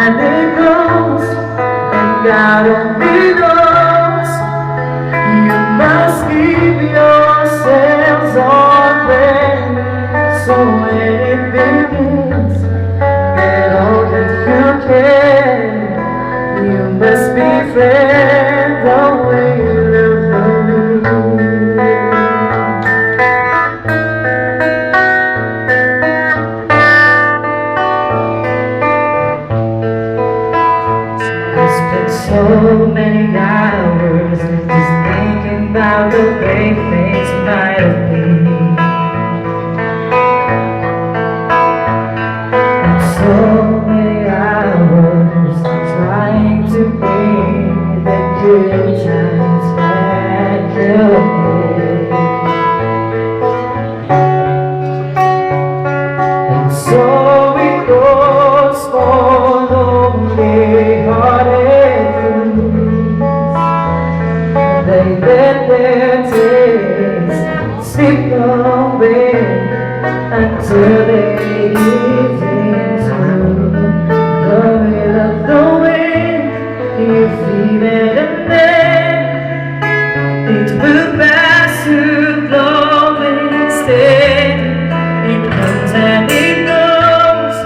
and it goes, and God only knows. You must keep yourselves on ready, so when it begins, get all that you can. You must befriend the will of the moon. I spent so many hours just thinking about the way things might have been, and so many hours trying to bring the good times back your way. And so it goes for lonely-hearted fools. They let their tears slip away until they give into the will of the wind. You feel it, and then it will pass to blow instead. It comes and it goes,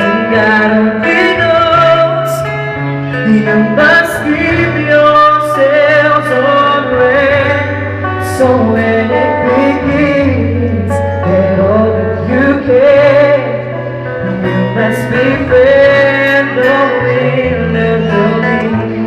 and God only knows. You must keep yourselves on ready, so when it begins, get all that you can. You must befriend the will of the wind.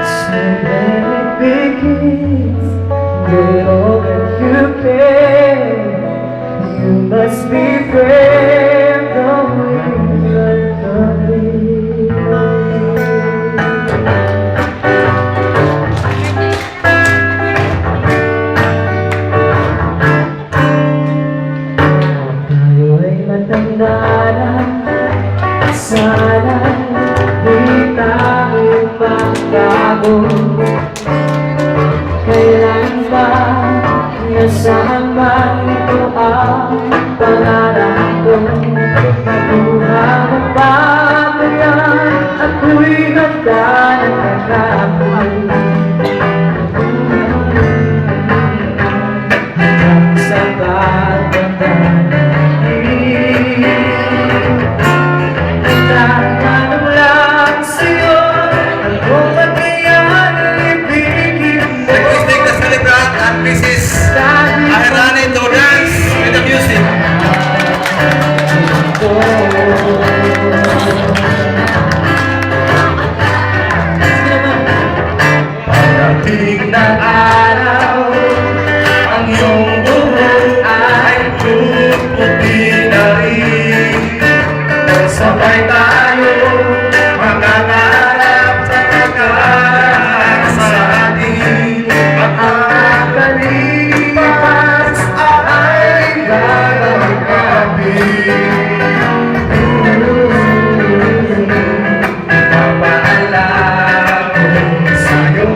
So when it begins, get all that you can. You must befriend the will of the wind. Tayo'y matanda na, sana'y di tayo magbago. Kailan ba nasama ito ang pangarap ko? Mabuha na ba yan? Ako'y handa ng kakapoy. Ang sabat ng dahil tatanong lang sa'yo, ano ba kaya ibigin mo? Please take the celebrant and Mrs. Aherani to dance with the music. Pagdating ng araw, ang iyong buhok ay puputi na rin. Sabay tayo mangangarap sa pagkakas sa atin. Makakalipas ay babalik natin. Papaalala ko sa'yo,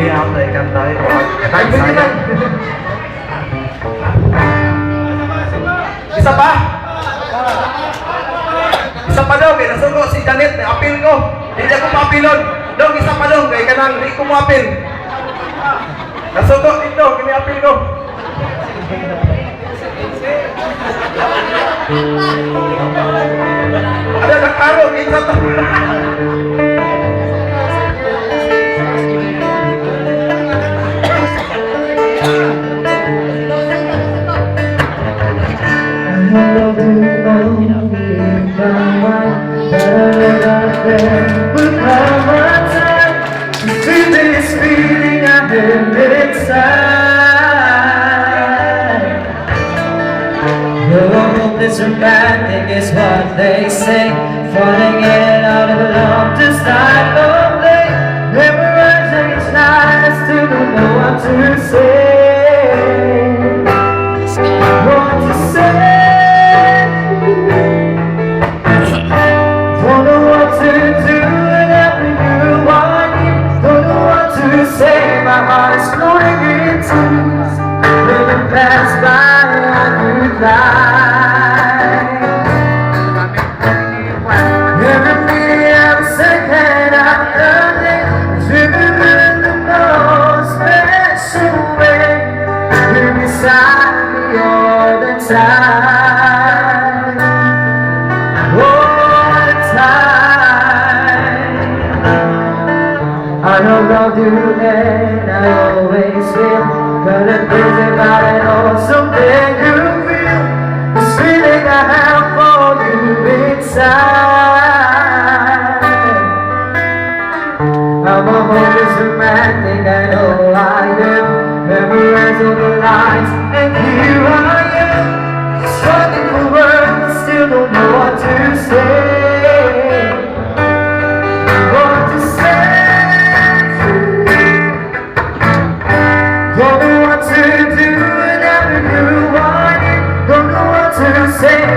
Miyam na ikan tayo. Katay sayang. Isa pa? Isa pa daw, kaya nasugo si Janet, apil ko. Hindi ako maapilon. Dong, isa pa daw, kaya kanang hindi ko maapil. Nasugo dito, kini apil ko. Ada nakaro, isa to. This romantic is what they say, falling in out of love just like lonely. Memorizing each night, I still don't know what to say. What to say? Don't know what to do whenever you want me. Don't know what to say. My heart is floating in tears. When you pass by, I could die. I don't love you and I always will. But it is about it all, something you feel. This feeling I have for you inside. I'm a hopeless romantic, I know I am. Memorize all the lines and here I am. Struggling for words, still don't know what to say.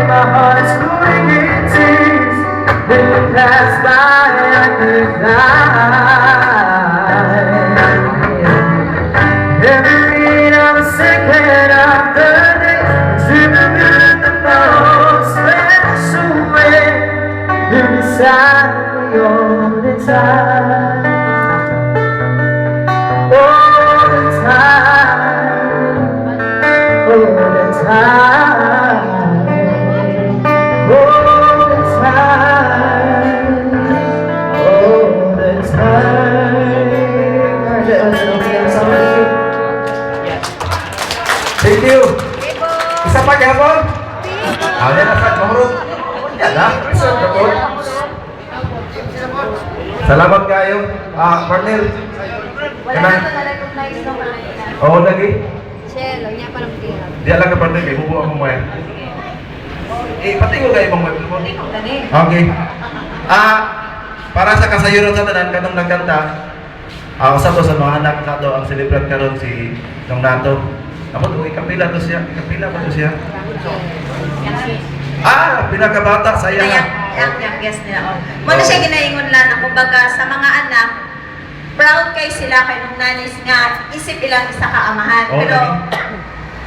My heart is flowing in tears. When you pass by, I could die. Every beat of a second of the day, dreaming in the most special way. You're beside me all the time. All the time. All the time. Thank you. Isa pa gapon? Yan na sa mahurot. Yan na. Isa gapon. Salamat kayo. Cornel. Wala na ito na-recognize ng kanina. Oo, lagi. Shell, niya pa ng tira. Di lang ka partner, kay bubuo ako mo yan. Pati ko kayo mong web mo. Hindi ko ganin. Okay. Para sa kasayuran sa tanan kanong nagkanta, usa to sa mga anak nato ang celebrate karon si Nong Nato. Amot ikapila to siya, ikapila pa to siya. Pinakabata saya na. Yung guest nila. Muna siya ginaingon lang ako baga sa mga anak, proud kay sila kay nung nanis nga isip ilang isa ka amahan. Oo, Pero lagi.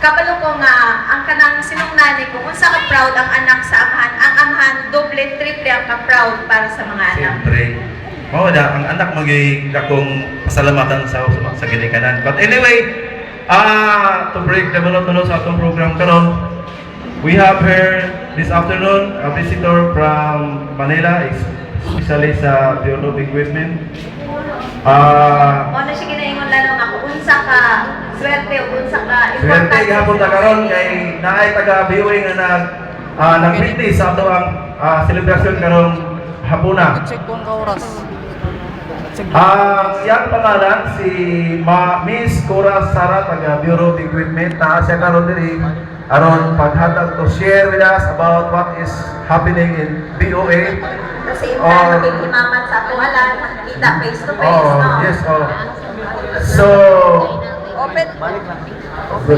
kabalo ko nga ang kanang sinong nani ko unsa ka proud ang anak sa amahan, ang amahan doble triple ang ka proud para sa mga anak. Siyempre. Mao na ang anak magay akong pasalamatan sa ginikanan. But anyway, to break the monotony sa atong program karon, we have here this afternoon a visitor from Manila, especially sa Bureau of Equipment. Muna siya ginaingon lang ako unsa ka swerte o unsa ka Swerte gihapon ta karon kay naay taga BOA nga nag-witness sa ato ang celebration karong hapuna. Check kung ka oras. Ang iyang pangalan si Miss Cora Sara taga Bureau of Equipment na siya karon diri aron paghatag to share with us about what is happening in BOA. Kasi yung nakikimaman sa tuwalan, kita face to face, no? Yes, So, Open.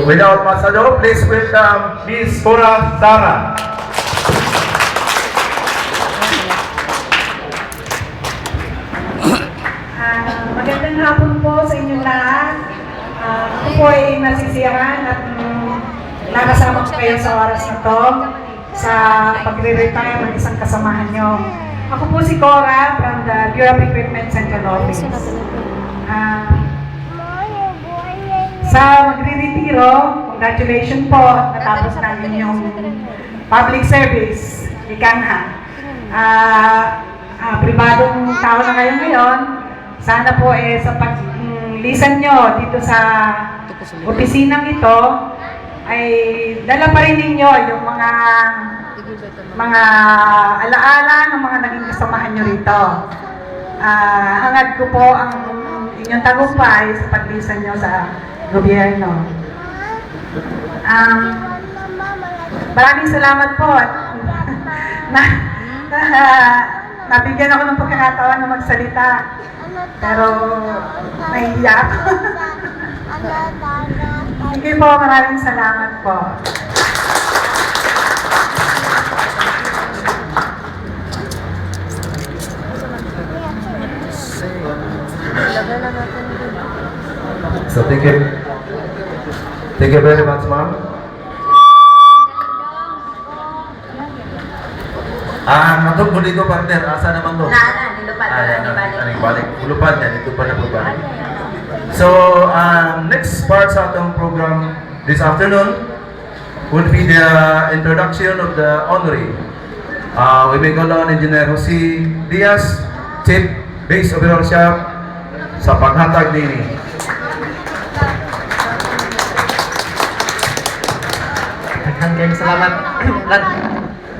without much ado, please welcome Miss Cora Sara. Magandang hapon po sa inyong lahat. po ay nasisiyahan at nakasama ko kayo sa oras na to sa pagre-retire ng isang kasamahan nyo. Ako po si Cora from the Bureau of Equipment Central Office. Sa magre-retiro, congratulations po, natapos na inyong public service. Ika nga. Pribadong tao na kayo ngayon, sana po sa paglisan nyo dito sa opisinang ito, ay dala pa rin ninyo yung mga alaala ng mga naging kasamahan nyo rito. Hangad ko po ang inyong tagumpay sa paglisan nyo sa gobyerno. Maraming salamat po at nabigyan ako ng pagkakataon na magsalita. Pero nahihiya ako. Sige po, maraming salamat po. So thank you. Thank you very much, ma'am. Matog po dito, partner. Asa naman to? Nilupad na, Aning balik. Ulupad yan. Ito pa na po balik. So, next part sa atong program this afternoon would be the introduction of the honoree. We may call on Engineer Jose Diaz, Chief Base Officer sa paghatag nini. Hanggang salamat.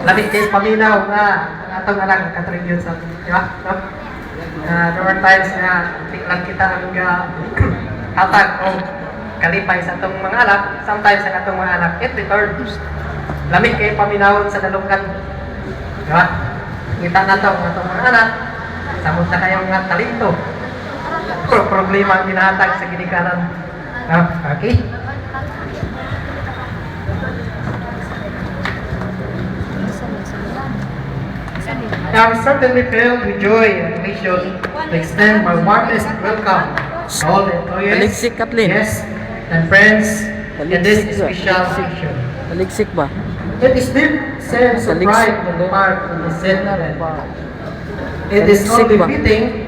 Lamig kayo paminaw na atong anak katribute sa atin. Di ba? No? There were times na tingnan kita ang hatag o kalipay sa atong mga anak. Sometimes sa atong mga anak, it returns. Lamig kayo paminaw sa dalungkan. Di ba? Kita na ito ang atong mga anak. Samot na kayong mga talento. Problema ang ginahatag sa ginikanan. Okay? I am certainly filled with joy and elation to extend my warmest welcome to all the employees, guests, and friends in this special section. Taliksik ba? It is deep sense of pride on the part of the Senate. It is only fitting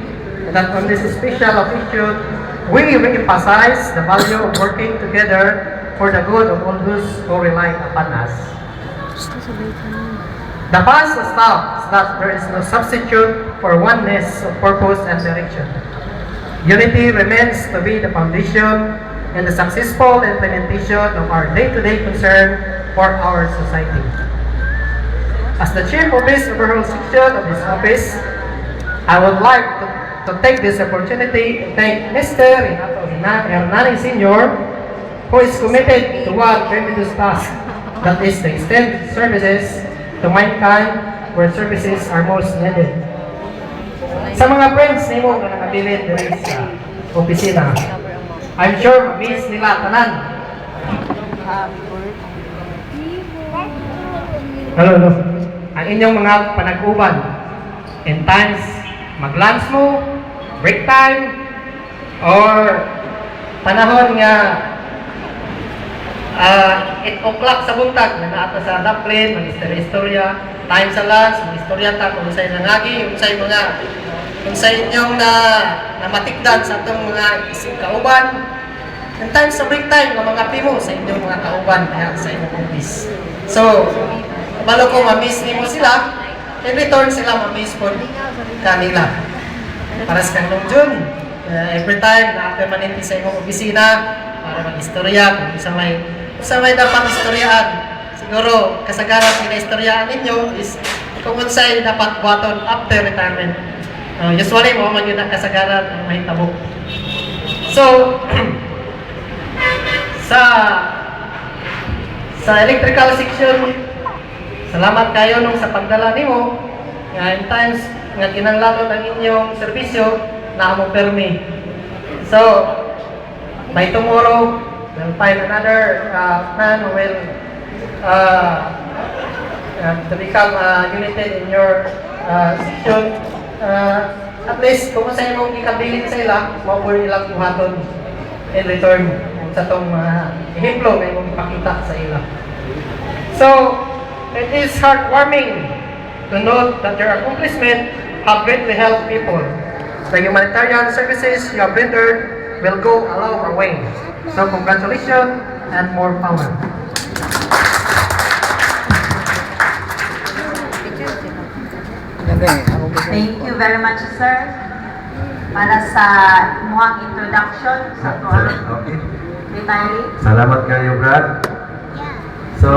that on this special occasion, we re-emphasize the value of working together for the good of all those who rely upon us. The past established that there is no substitute for oneness of purpose and direction. Unity remains to be the foundation and the successful implementation of our day-to-day concern for our society. As the Chief of this overall section of this office, I would like to take this opportunity to thank Mr. Renato Hernani Sr., who is committed to one tremendous task, that is to extend services to mankind where services are most needed. Sa mga friends nimo nga nakabilin diri sa opisina, I'm sure ma-miss nila tanan. Hello. Ang inyong mga panag-uban in times mag-lunch mo, break time, or panahon nga 8 o'clock sa buntag, nanaata sa daplin, mag-istorya, time sa lunch, mag-istorya ta, kung sa'yo nangagi, kung sa inyong namatikdan sa itong mga ising kauban. And time sa break time, mga pimo sa inyong mga kauban, kaya sa inyong office. So, balo ko ma-miss mo sila, in return sila ma-miss po kanila. Para sa kanong June, every time na permanente sa inyong opisina, para mag-istorya, kung sa may dapat istoryaan. Siguro, kasagaran pina-istoryaan ninyo is kung unsay dapat buhaton after retirement. Usually, mo yun ang kasagaran ang mahitabo. So, sa electrical section, salamat kayo nung sa pagdala nimo. In times nga kinahanglan ang inyong serbisyo na amo permi. So, by tomorrow, we'll find another man who will to become united in your section. At least, kung sa imong ikabilin sa ila, mapuri ilang buhaton in return sa itong mga ehemplo na imong ipakita sa ila. So, it is heartwarming to note that your accomplishment have greatly helped people. The humanitarian services you have rendered will go a long way. So, congratulations and more power. Thank you very much, sir. Para sa imuhang introduction sa tuwang Okay. retiree. Salamat kayo, Brad. So,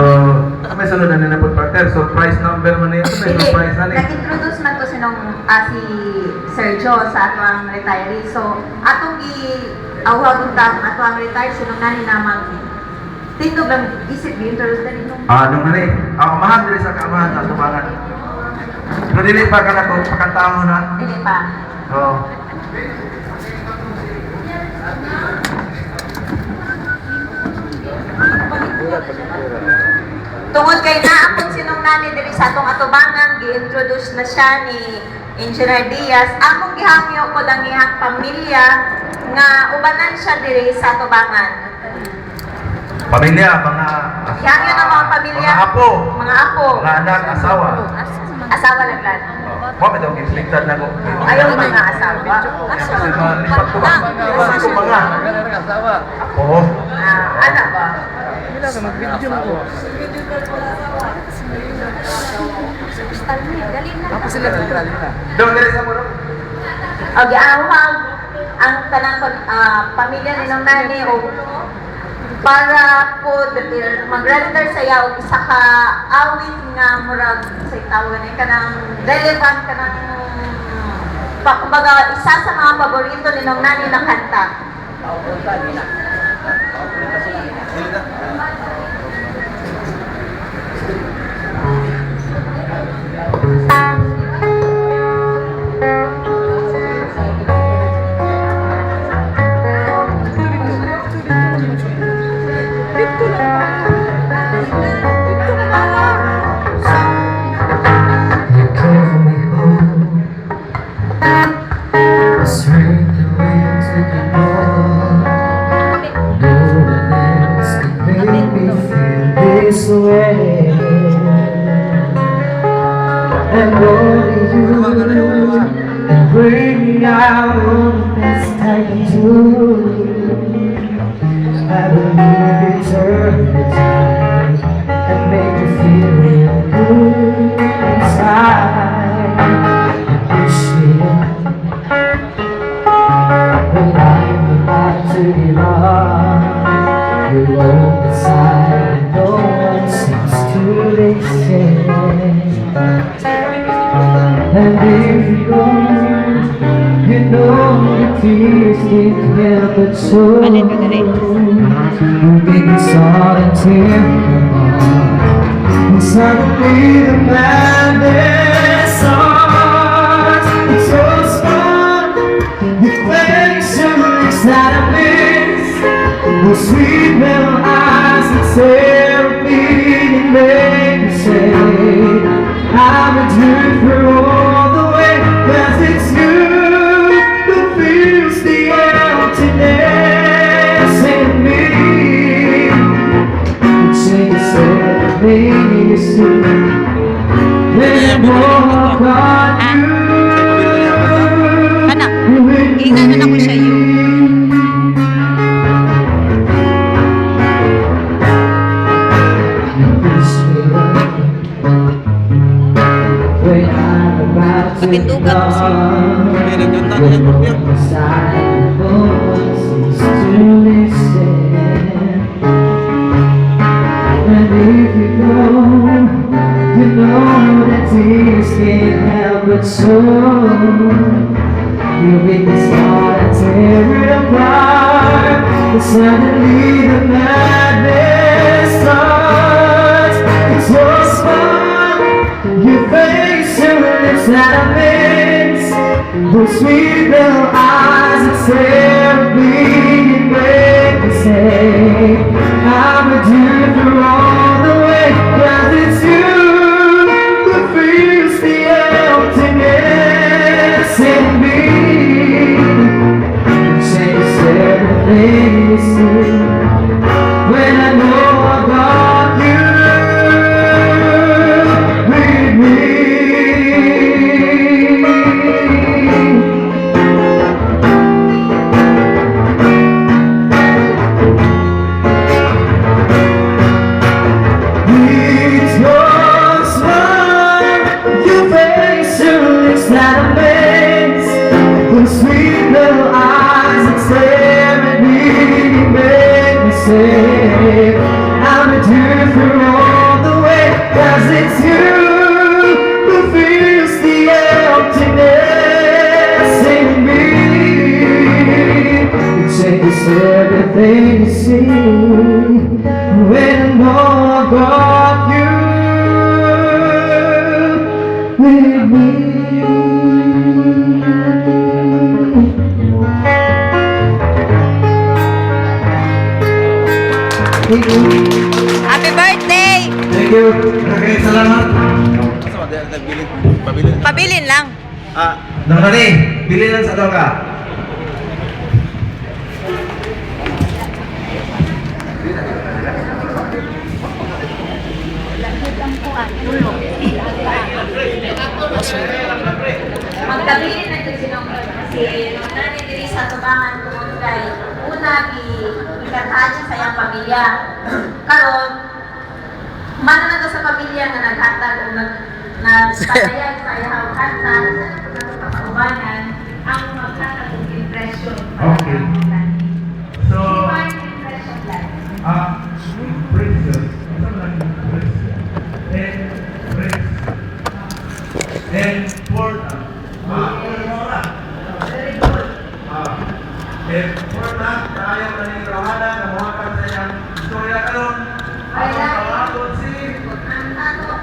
may sunod na nila po partner. So, prize number man na ito. May Hindi, prize na rin. nag-introduce man to si Sergio sa atong retiree. So, atong i-awag ang atong retire, sinong nani namang tindog lang isip, i-introduce na nito. Nung na rin. Amahan din sa kaamahan sa tubangan. Pero dili pa ka na ito, pakantao mo na. Hindi pa. Oo. Tungod kay naapon sinong nani diri sa atong atubangan, gi-introduce na siya ni Engineer Diaz. Among gihamyo ko lang iyang pamilya nga ubanan siya diri sa atubangan. Pamilya, mga... Gihamyo ng mga pamilya. Mga apo. Mga apo. Mga anak, asawa. Asawa lang lang. Mo, may daw inflicted na ko. Ayaw mga asawa. Kasi malipat ko ba? Kasi ko mga. Oo. Ano ba? Doon, dali sa muna. Okay, awag ang tanang pamilya ni nung nani o para po mag-render sa yaw isa ka awit nga murag sa tawag ni kanang relevant kanang kumbaga isa sa mga paborito ni nung nani na kanta. You carry me home, strength and wind to the north. No one else can make me feel this way. And only you can bring me out of the best I can do. I believe eternity and make me feel real good inside. Push me up when I'm about to give up. You hold the side and no one seems to listen. And if you go, you know the tears can't help but show. You make me start and tear apart. And suddenly the madness starts. It's so fun. You face your lips that I miss. The sweet little eyes that stare at me and make me say I'm a for all the way. 'Cause it's you who feels the emptiness in me. You chase everything you see, then walk on you. Anak, ingana ko siya yun. Kapintugan mo siya. May nagkanta niya po niya. And if you go, you know that tears can't help but show. You make me start and tear it apart. But suddenly the madness starts. It's yours fun. You face your lips that I miss. Those sweet little eyes that stare at me and make me say I'm a for all the way. 'Cause it's you who feels the emptiness in me. You chase everything you see. plain to see when I know about you with me. Thank you. Happy birthday! Thank you. Maraming salamat. Pabilin lang. Nangani, bili lang sa daw ka. Magkabili na ito sinong kasi nung nanin diri sa tubangan tungod kay una ikantahan siya sa iyang pamilya. Karon man na to sa pamilya nga naghatag o nagpatayag sa iyang kanta sa tubangan ang maghatag ng impression. Okay. So, Impression lang. impression. Important. Very good. Important tayo nanirahanan ng mga kasayang istorya karon. Ang tawagod si Ang ano,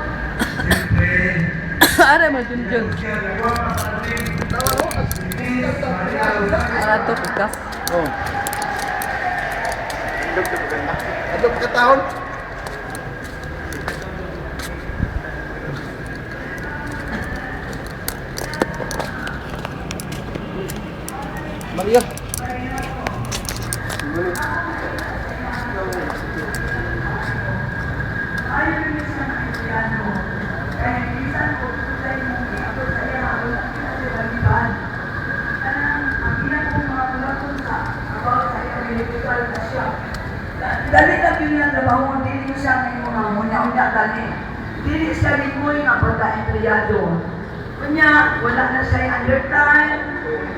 Siyempre, Ara mo dun dun. Ara to ka. Adok ka taon? Maria. Dali na pinang trabaho, dili siya ng mga munya-unya dali. Dili siya lingkoy nga pagka-empleyado. Kunya, wala na siya undertime,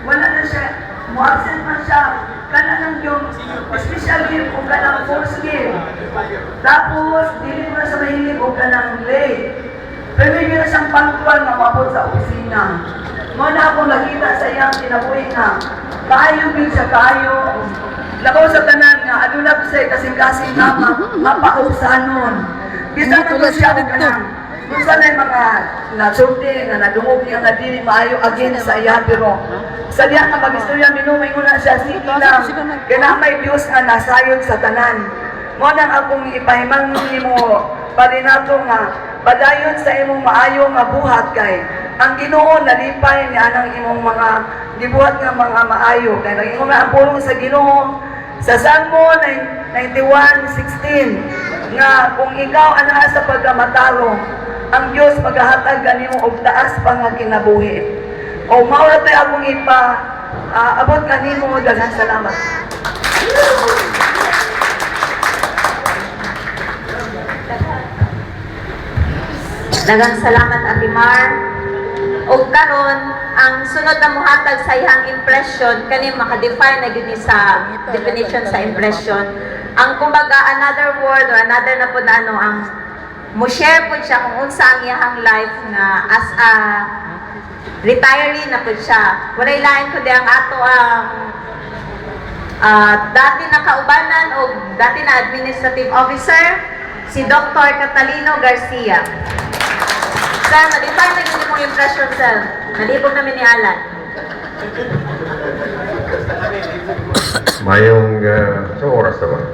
wala na siya, mo-absent man siya, kana lang yung special gift o kanang force gift. Tapos, dili mo na sa mahilig o kanang late. Pero hindi na siyang punctual na mapod sa opisina. Muna akong nakita sa iyang kinabuhi na kayo bin siya kayo. Labaw sa tanan nga, aduna ko sa'yo kasing-kasing na mapausanon. Bisa man ko siya o kanang. Kung saan ay mga nasulti, na nadungog niya na dili maayo again sa iya, pero sa diya nga mag-istorya, minumay ko na siya, sige lang, kaya may Diyos nga nasayon sa tanan. Mo nang akong ipahimang mo, palinato nga, padayon sa imong maayo nga buhat kay, ang Ginoo nalipay ni anang imong mga gibuhat nga mga maayo, kay nang imong ang pulong sa Ginoo, sa Salmo 91:16, nga kung ikaw ana sa pagkamatalo, ang Diyos maghahatag kanimo og taas pa nga kinabuhi. O mao na to'y akong abot kanimo, daghang salamat. daghang salamat Ate Mar. O karon ang sunod na muhatag sa iyang impression kani maka-define na gyud ni sa definition sa impression. Ang kumbaga another word or another na po na ano ang mo-share po siya kung unsa ang iyang life nga as a retiree na po siya. Walay lain kundi ang ato ang dati na kaubanan o dati na administrative officer si Dr. Catalino Garcia. Sir, na-define na yun mong impression, sir. Nalibog namin ni Alan. Mayong sa oras naman.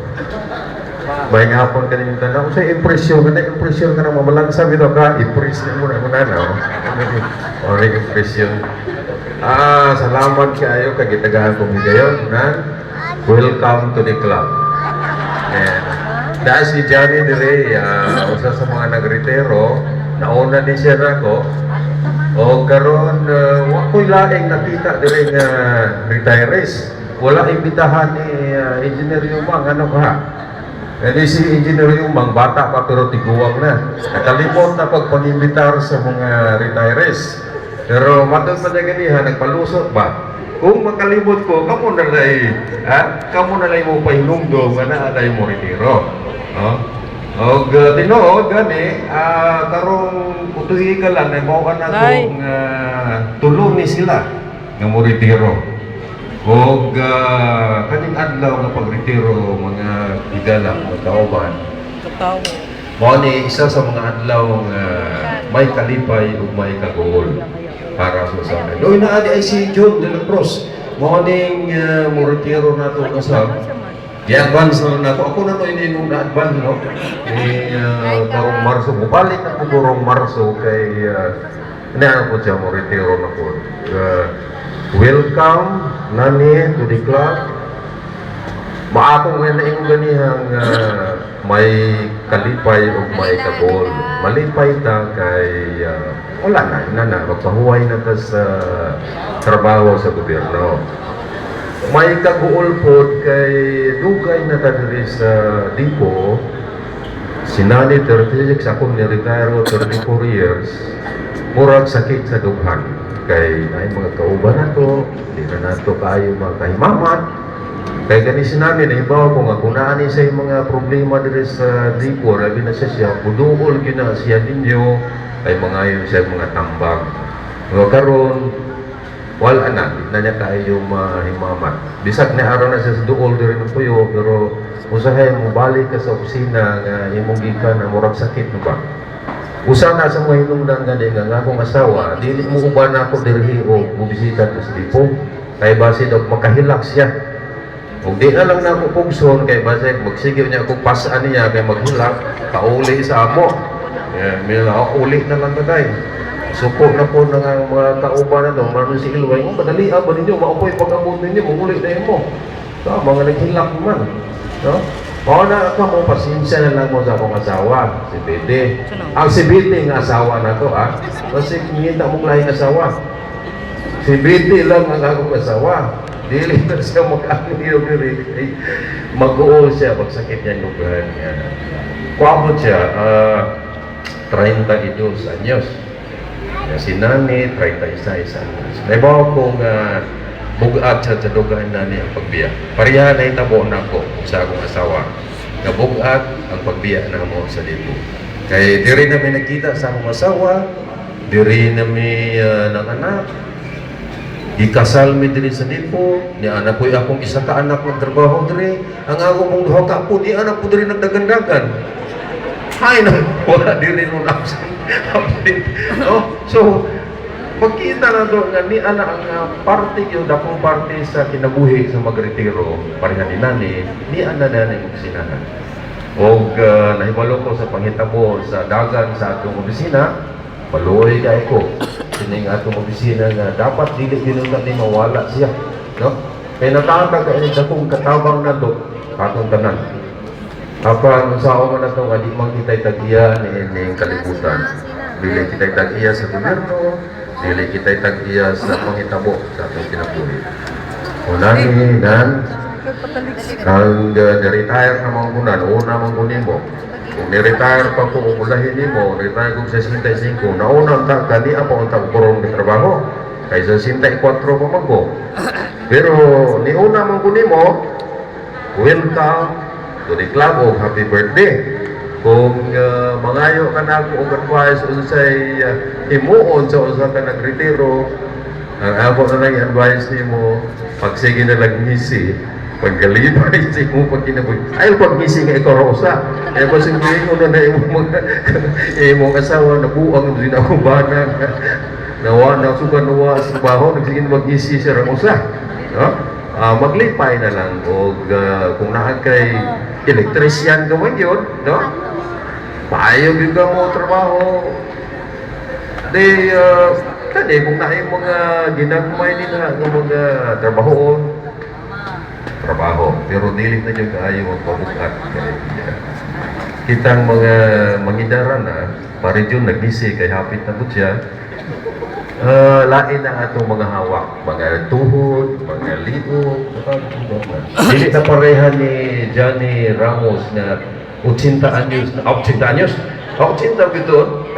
May hapon ka ninyong tanda. Kung sa impresyon ka na mamalang sabi ito ka, impression mo na no? O impression. Salamat kayo, kagitagahan kong gayon na welcome to the club. Dahil si Johnny Dire, usa sa mga nagretero, nauna din siya ako, o karon wako'y laing nakita dire nga retirees. Wala imbitahan ni Engineer Yumang, ano ka? Kasi si Engineer Yumang, bata pa pero tiguwang na. Nakalimot na pagpanimbitar sa mga retirees. Pero matod pa niya ganihan, nagpalusot ba? Kung makalimot ko, kamo na lay mo pahinumdom nga na alay mo retiro. No? Og tinuod gani karong utuhi ka lang na mao ana kong tulong ni sila nga mo retiro. O kaning adlaw nga pagretiro mga higala, mga kauban. Mao ni isa sa mga adlaw nga may kalipay ug may kagool para sa usahay. Doy na adi ay si John de la Cruz. Mao ning mo retiro nato kasab. Gi-advance na nato. Ako na to hindi nung na-advance, no? Karong Marso. Mubalik na ko karong Marso kay ano po siya mo retiro na po. Welcome, Nani, to the club. Maakong nga na yung ganihang may kalipay o may kabol. Malipay ta kay wala na, magpahuway na ta sa trabaho sa gobyerno. May kaguol po kay dugay na ta diri sa Dipo. Sinani 36, akong ni-retire 34 years. Murag sakit sa dughan. Kay ay mga kauban na to, di na nato kayo mga kahimamat. Kaya gani sinami na ibaw ko nga kung naani sa mga problema diri sa Dipo, labi na siya, buduol gina siya ninyo, ay mga yun siya mga tambang. Mga karon, wala na, di na niya kayo mahimamat. Bisag na araw na siya sa duol diri ng puyo, pero usahay mo balik ka sa opisina nga imong gikan na murag sakit na ba? Usa na sa mga hinungdan nga akong asawa, dili mo uban ako diri o mubisita sa Dipo, kay basid og makahilak siya. Kung di na lang na ako pugson, kay base magsigil niya ako pasaan niya, kay maghilak, kauli sa amo. May uli na lang na suko na po ng mga kauban na doon, maraming si Ilway, madali ba ninyo, maupoy pag-abot ninyo, muli na mo. So, mga naghilak naman. No? O na ka mo, pasensya na lang mo sa akong asawa, si Bede. Ang si Bede ng asawa na to, kasi kinita mong lahing asawa. Si Bede lang ang akong asawa. Dili na siya mag-akiliw diri. Mag-uol siya, pagsakit niya lugar niya. Kuwabot siya, 32 anyos. Si Nani, 36 anyos. Naibaw kong bugat sa dugaan Nani ang pagbiya. Pareha na itabo na ako sa akong asawa. Bugat ang pagbiya na mo sa Dipo. Kaya diri na may nakita sa akong asawa, diri na may anak. Ikasal mi diri sa Dipo, ni anak ko akong isa ka anak ng trabaho diri. Ang ako mong duha ka po, di anak ko diri nagdagandagan. Hay na, wala diri nung update. No? So, pagkita na doon nga ni anak ang parte yun, dakong parte sa kinabuhi sa magretiro, pareha ni Nani, ni anak na yung opisinahan. O nahibalo ko sa panghitabo sa dagan sa atong opisina, paluoy kay ko. Sining atong opisina nga dapat dili ginulat ni mawala siya, no? Kaya natangtag ka ini dakong katabang na do atong tanan. Apa sa ako na to nga di man kitay tag-iya ni kalibutan. Dili kitay tag-iya sa gobyerno, dili kitay tag-iya sa panghitabo sa atong kinabuhi. Unan nan ang retire na mga kunan, una mong kunin mo. Kung ni-retire pa ko, umulahin mo, retire kong 65, naunang ta, kani ako ang tagpurong ng trabaho. Kaya 64 pa man ko. Pero, ni una mong kunin mo, welcome to the club of happy birthday. Kung mangayo ka na ako og advice unsay himuon sa usa ka nagretiro, ang ako na lang advice nimo, pagsige na lang ngisi, paggalibay sa mo pag kinabuhi. Ay, pag-misi nga ikaw rosa. Kaya pa singguhin ko na yung mga asawa, nabuang din ako bana. Nawa, nasukan nawa sa baho, nagsigin mag-misi siya rosa. No? Maglipay na lang. O kung naan kay electrician ka man yun, no? Payag yung ka mo trabaho. Di, kung na yung mga ginagmay nila, ng mga trabaho, pero dili na yung kaayo ang pabukat. Kitang mga mangidara na, paridyon nagnisi kay hapit na po siya, lain ang atong mga hawak, mga tuhod, mga liog, dili na pareha ni Johnny Ramos na 80 anyos, 80 anyos? 80 bito.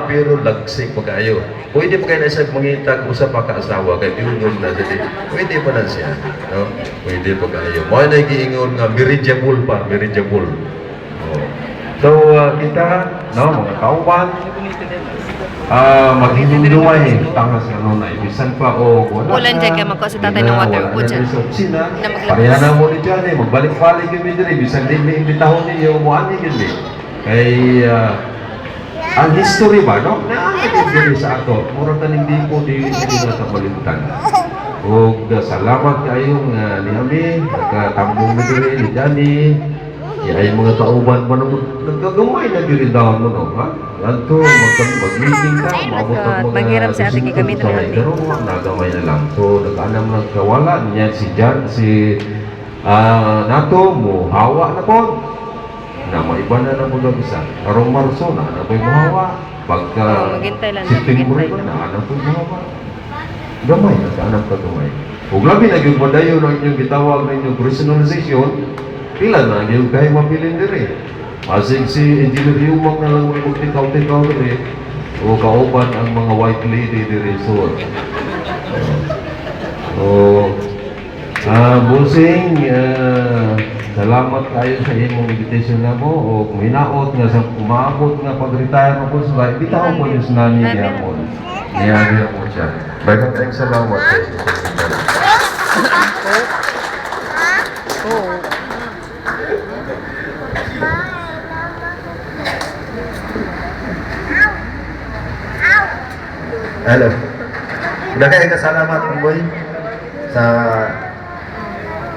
Pero lagsik pa kayo. Pwede pa kayo na siya mangitag usap pa kaasawa kay biunod na siya. Pwede pa na siya. No? Pwede pa kayo. Mga nagiingon nga, meridiable pa, meridiable. Oh. So, kita, no, mga kauban, maghinumdumay, tangas nga nun ay, bisan pa o wala Ulan dyan, kaya magkuha si tatay ng water. wala Upo na dyan. sa opisina, Na maglabas. pareha na mo ni dyan magbalik-balik yung midri, bisan din may imbitahon niyo, umuani yun kay, ang history ba, no? Naakit din sa ato, murag taning di po, di na kabalimtan. O salamat kayong ni Ami, nagkatambong mo din ni Johnny, ay mga kauban mo nung nagkagamay na din daw mo no, ha? Adto, mag-meeting ka, maabot ang mga Maghirap si ate kay kami na lang. pero nagamay na lang. So, nagkaanam nagkawala niya si John, Nato, mo hawa na po. Na maiba na na mo isa. Karong Marso na po yung hawa. Pagka maghintay lang, September maghintay na na po yung hawa. Gamay, nagkaanam ka gamay. Kung labi na yung padayon ang inyong gitawag na inyong personalization, pila na yung kayo mapilin diri. Masig si Engineer Humang na lang may magtikaw-tikaw diri o kauban ang mga white lady diri so. Busing, salamat kayo sa imong invitation na mo o kung hinaot nga sa umabot nga pag-retire mo po sa ibitaw mo yung nani niya mo. Niya mo siya. Bagang kayong salamat. Hello. Dagay ka salamat Boy sa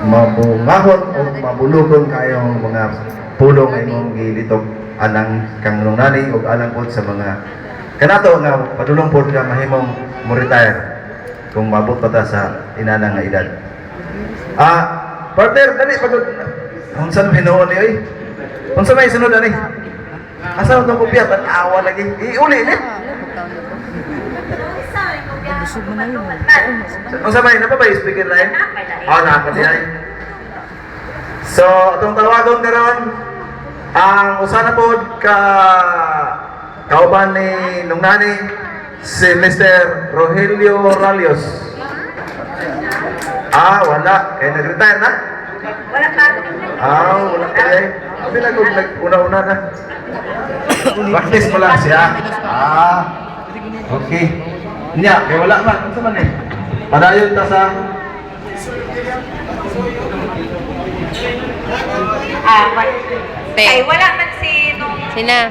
mabungahon o mabulugon kayong mga pulong imong gilitok anang kang nani o alang pod sa mga kanato nga padulong pod ka mahimong mo retire kung mabot pa ta sa inana nga edad. Partner dali pagod. Unsa man hinuon ni oy? Unsa may sunod ani? Asa mo tong kopya awa lagi. Iuli ni. Ang sabay na pa ba yung speaker line? Nakakadihay. So, itong tawagon karon ang usana po kauban ni nung nani si Mr. Rogelio Ralios. Wala. Kaya nag-retire na? Wala ka. Wala kaya. Sabi na kung nag-una-una na. Practice mo lang siya. Okay. Nya, kaya wala man. Ano man eh? Padayon ta sa... Ay, wala man si nung Sina?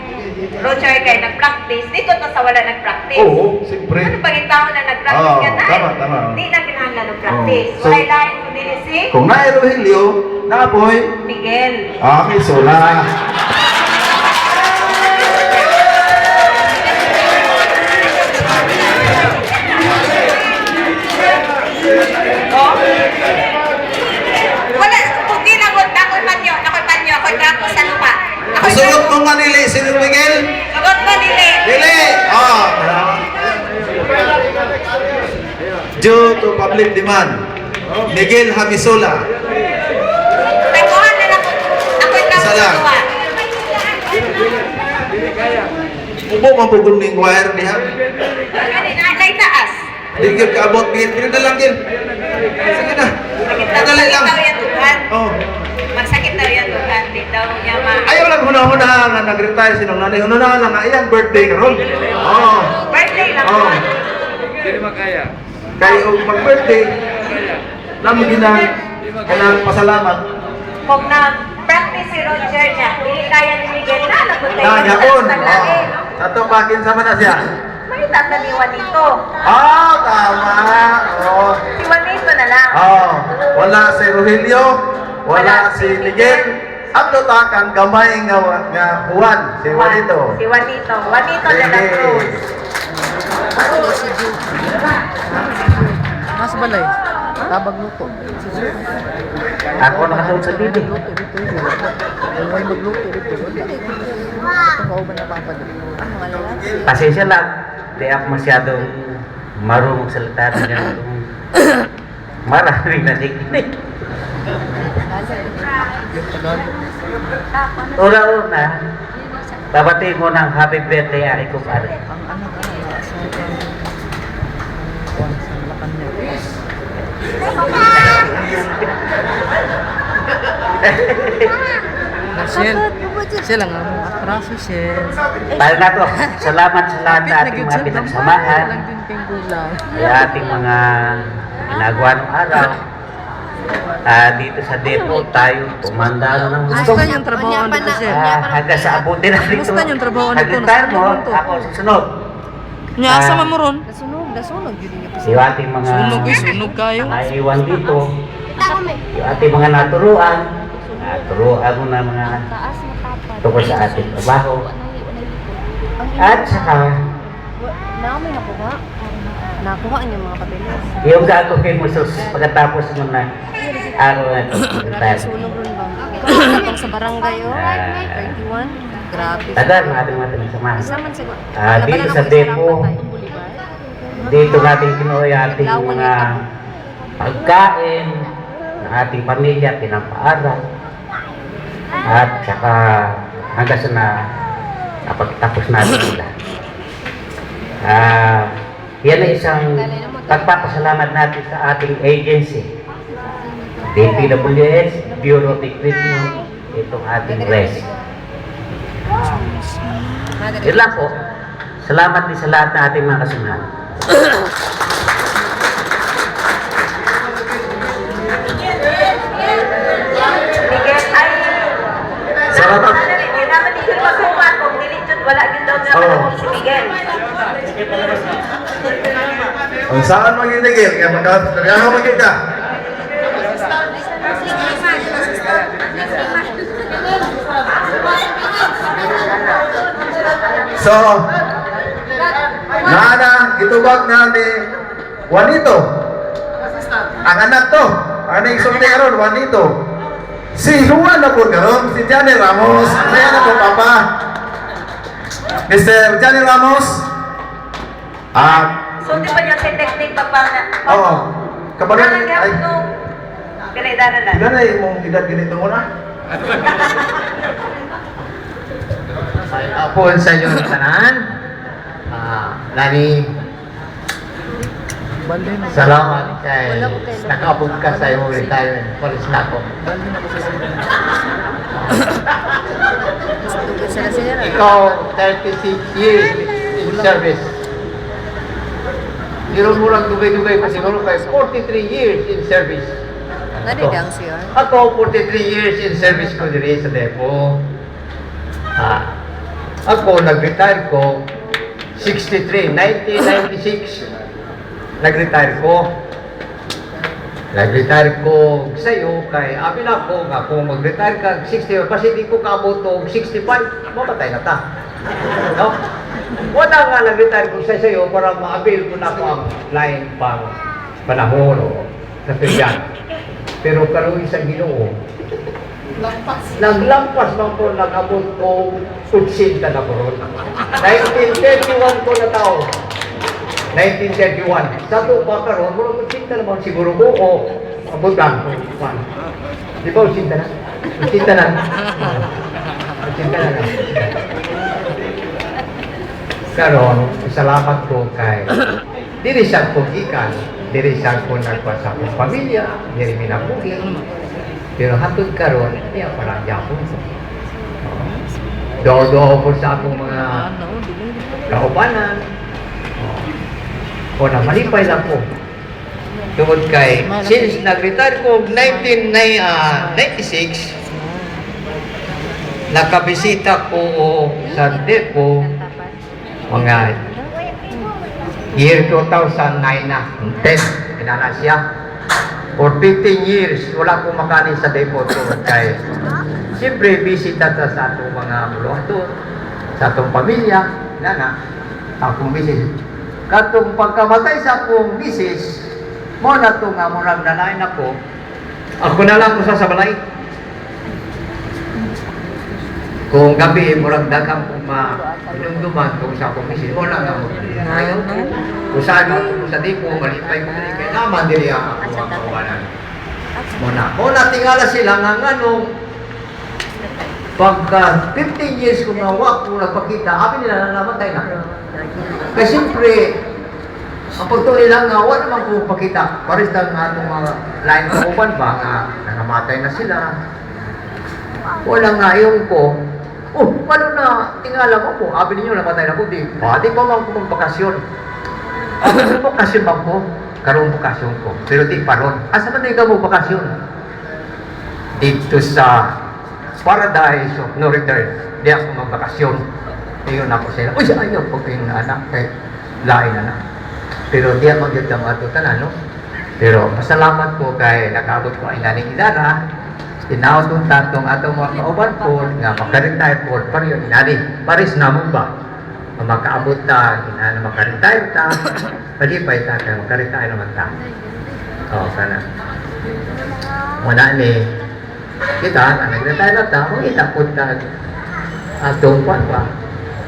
Roger kay nag-practice. Dito to sa wala nag-practice. Oo, siyempre. Ano pag tao na nag-practice ka na? Tama. Hindi na kinahanglan nag-practice. Oo. So, Wala lain mo din si Kung na Rogelio, naapoy. Miguel. Okay, so na. Wala, kung di nagot, nakoy panyo, ako'y kako sa lupa. Sugot mo nga nili, sino Miguel? Sagot mo, dili. Dili! Due to public demand, Miguel Hamisola. Taguhan na lang, ako'y kako Isa sa lang. lupa. Ubo mabugol ng wire niya. Ay, taas. Di gyud kaabot Gil. Gil na lang Gil. Sige na. Madali lang. Magsakit daw yan, Tuhan. Oh. Magsakit daw yan, Tuhan. Di daw niya Ayaw lang huna-huna nga nag-retire si nung nanay. Huna-huna lang nga iyang birthday karon. Birthday lang, Oh. Tuhan. Kaya og mag-birthday, namin kailangan pasalamat. Kung na-practice si Roger niya, hindi kaya ni Miguel na, nagpunta Na, yung yapon. lagi. Sa to pakin sama na siya. May tataniwan dito. Tama. Si Juanito na lang. Wala si Rogelio, wala si Miguel. At takan gamay nga Juan, si Juanito. Si Juanito. Juanito de la Cruz. Mas balay. Tabag luto. Ako nakasunod sa TV. May magluto dito. Ito ko ba napapagod? Ang mga lalaki. Pasensya lang, di ako masyadong marunong salita ng ganitong maraming nakikinig. Una-una, babati mo ng happy birthday ay ko pare. Ang anak-anak sa Juan sa Malacanang. Rachel. Sila nga mga atraso siya. Tayo na to. Salamat sa lahat na ating mga pinagsamahan. Lang din kayong gulay. Ay ating mga ginagawa ng araw. Dito sa depo tayo tumanda ng gusto. Gusto niyong trabaho nito siya. Hanggang sa abutin natin ito. Gusto niyong trabaho nito. Haglintayan mo, ako susunod. Niya, asa man mo ron? Nasunog yun niya. Yung ating mga Sunog kayo. naiwan dito. Yung ating mga naturuan. Naturuan mo na mga tungkol sa ating trabaho. At saka, Namin nakuha. Nakuha niya mga papeles. yung gagawin mo pagkatapos mo na araw na ito. Sunog ron ba? Ikaw sa barangay oh. 31. Grabe. Tagal ng ating mga tagsamahan. Naman siguro. Dito sa depo, dito natin kinuha yung ating mga pagkain ng ating pamilya, pinapaaral. At saka hanggang sa napagtapos natin nila. Yan ay isang pagpapasalamat natin sa ating agency. DPWS, Bureau of Equipment, itong ating RES. Yun lang po. Salamat din sa lahat ng ating mga kasamahan. Salamat. Hindi naman dito magkuhan kung nilitsod wala yun daw na si Miguel. Kung saan magigil, kaya magkakagawa magigil ka. So, gitubag na ni Juanito. Ang anak to, ang isulti karon Juanito. Si Juan na po karon, si Johnny Ramos, kaya na po papa. Mr. Johnny Ramos. So, di ba niya si technique pa pa na? Oo. Kapalan Ay, ay. Pinaidanan na. Ilan na imong edad ganito mo na? Ako sa inyo ng tanan. Lani, salamat kay nakaabot ka sa iyong retirement policy na ako. Ikaw, 36 years in service. Zero mo lang dugay-dugay kasi siguro kay 43 years in service. Narigang siya. Ako, 43 years in service ko diri sa depo. Ako, nag-retire ko 63, 1996. Nag-retire ko. Nag-retire ko sa iyo kay amin ako nga kung mag-retire ka 60 kasi di ko kaabot og 65, mamatay na ta. No? Wala nga nag-retire ko sa iyo para ma-avail ko na ko ang line pang panahon o sa pilyan. Pero karoon sa Ginoo, naglampas man ko, nag-abot ko 80 na ko ron. 1931 ko na tao. 1931. Sa ito pa karoon, mula 80 naman siguro ko o abot lang. Di ba 80 na? 80 na. 80 na lang. Karoon, salamat ko kay diri siya ko ikan, diri siya ko nagpasa akong pamilya, diri minabugin. Pero hatod karon, iya parang yapon ko. Do-do ko sa akong mga kaupanan. O na malipay lang ko. Tungod kay, since nag-retire ko 1996, nakabisita ko sa depo mga year 2009 na, 10, pinana siya. For 15 years, wala akong makanin sa depo tungod kay siyempre, bisita sa atong mga buluhato, sa atong pamilya, na akong misis. Katong pagkamatay sa akong misis, mo na ito nga murag nanain ako na lang ko sa balay. Kung gabi, murag dagang kung ma-inumduman kung sa akong misis, mo lang nga mo. Ayaw ko. Kung saan ako sa di ko, malipay ko hindi kaya naman dili ako ang kawanan. Mo na tingala sila nga nganong pagka 15 years kung nawak kung nagpakita, amin nila namatay na. Kasi siyempre, ang pagtuloy lang nga, wala naman kung pakita. Paris lang nga itong mga line kauban ba nga, nangamatay na sila. Wala nga yung ko, Oh, paano na tingala mo po? Abi ninyo namatay na po, di pa man ko magbakasyon. Bakasyon ba ko? Karoon bakasyon ko. Pero di pa ron. Asa man na mo bakasyon? Dito sa Paradise of No Return. Di ako magbakasyon. Ngayon ako sila. Uy, ayaw po kayong anak. Lain anak. Pero di ako magiging matutan, ano? Pero pasalamat po kay nakabot ko ay naning idara. Tinawag kong tatong atong mga kauban po nga makaretire po pareho inari. Paris na mo ba? Makaabot ta, ina na makaretire ta. Palipay ta kay makaretire naman ta. Oo, sana. Muna ni kita, nag-retire na ta, kung itapod ta atong pan ba?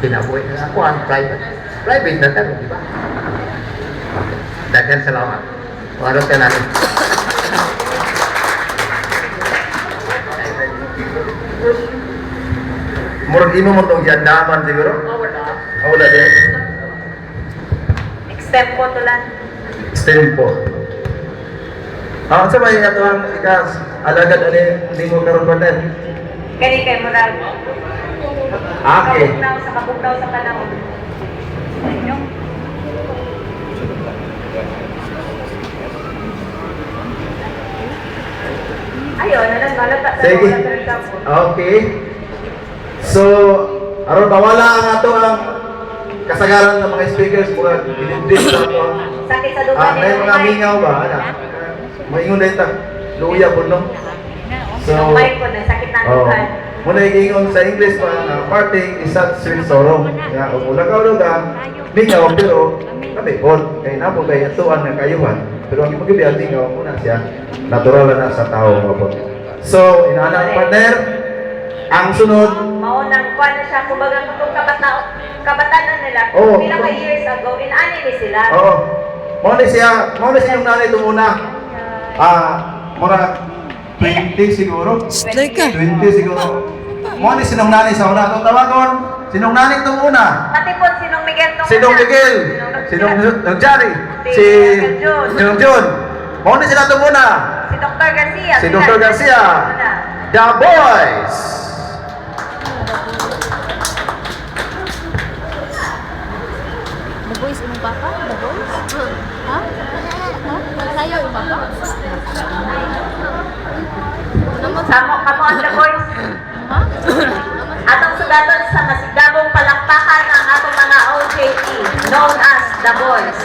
Kinabuhi na ako ang private na tayo, di ba? Okay. Dagan salamat. Warot ka natin. Murag imo mo tong yandaman siguro? Wala. Wala din. Extempo to lang. Extempo. Sa may ato ang ikas, alagad ani hindi mo karon ba din? Kani kay Murag. Okay. Kabugnaw sa panahon. Ayun. Ayun, balata sa Sige. mga. Okay. So, aron bawala ang ato ang kasagaran ng mga speakers mura dinidis sa ato. Sakit sa duga May mga mingaw ba ana? Moingon din ta. Luya po no. So, May ko na sakit na oh, dugan. muna iingon sa English pa na parting is not sweet sorrow. Nga ug wala ka ulo ka mingaw pero kami bon kay napo kay atuan nga kayuhan. Pero ang paggabi ang mingaw muna siya natural na sa tao mabot. So, inaanang partner ang sunod. Maunang kuha na siya, kumbaga kung kabataan nila, Oo. pinaka years ago, inani ni sila. Oo. Mo na siya yung nanay tumuna. Mura 20 siguro. 20 siguro. Mo ni sinong nanay sa una. Itong tawagon, sinong nanay tumuna? Pati po, sinong Miguel tong Sinong una? Miguel? Sinong Jari? Si Sinong John? Mo ni sila tumuna. Si Dr. Garcia. Si sila, Dr. Garcia. sila. The Boys. The boys imong papa? The boys? Ha? Ha? Sayo imong papa? Samo, kamo ang the boys. Ha? Atong sudaton sa masigabong palakpakan ng atong mga OJT, known as the boys.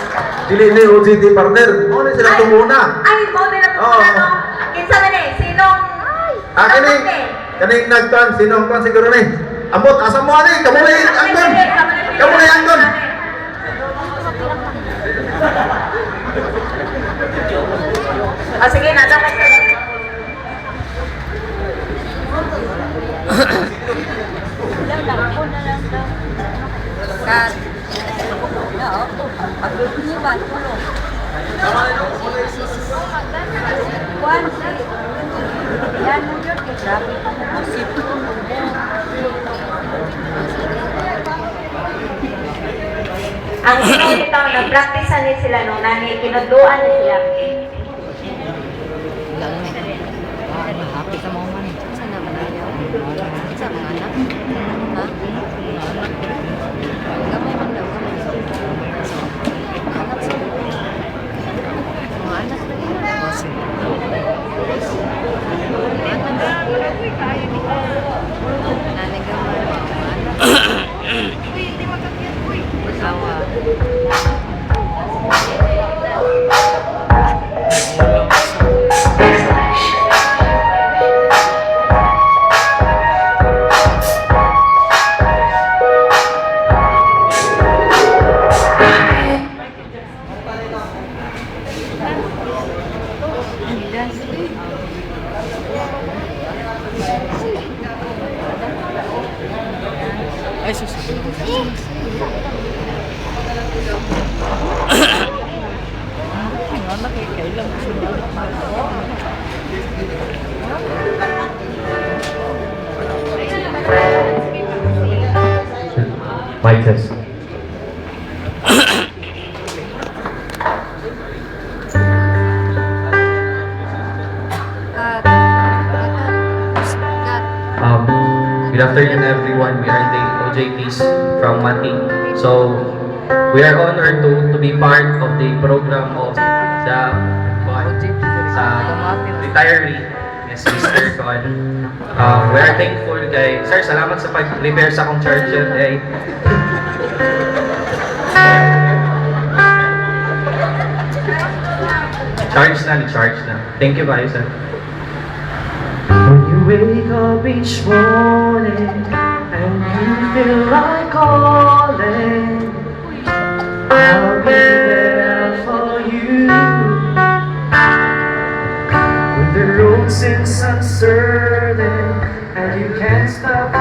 Dili ni OJT partner. Mo ni sila tumuna. Ay, mo din na Oo. no? Kinsa man eh, sinong... Kaning nagtan sinong kan siguro ni. Ambot asa mo ani? Kamulay anggon. Kamulay anggon. Sige na, dapat ka. Ang sinulitaw, nag-practice ni sila nung nani, kinudluan ni sila. Happy ka mo man. Sana malayaw. Sa mga anak. Ha? Gamay man daw. Anak sa mga anak na yun. Nanay gamay. Awa. Ay, susunod. Mic test. Good afternoon, everyone. We are the OJTs from Mati. So, we are honored to be part of the program of sa retiree. Yes, Mr. Con. We are thankful kay Sir, salamat sa pag-prepare sa akong church today. Charge na. Thank you, kayo, sir. When you wake up each morning and you feel like calling, I'll be there for you. When the road seems uncertain and you can't stop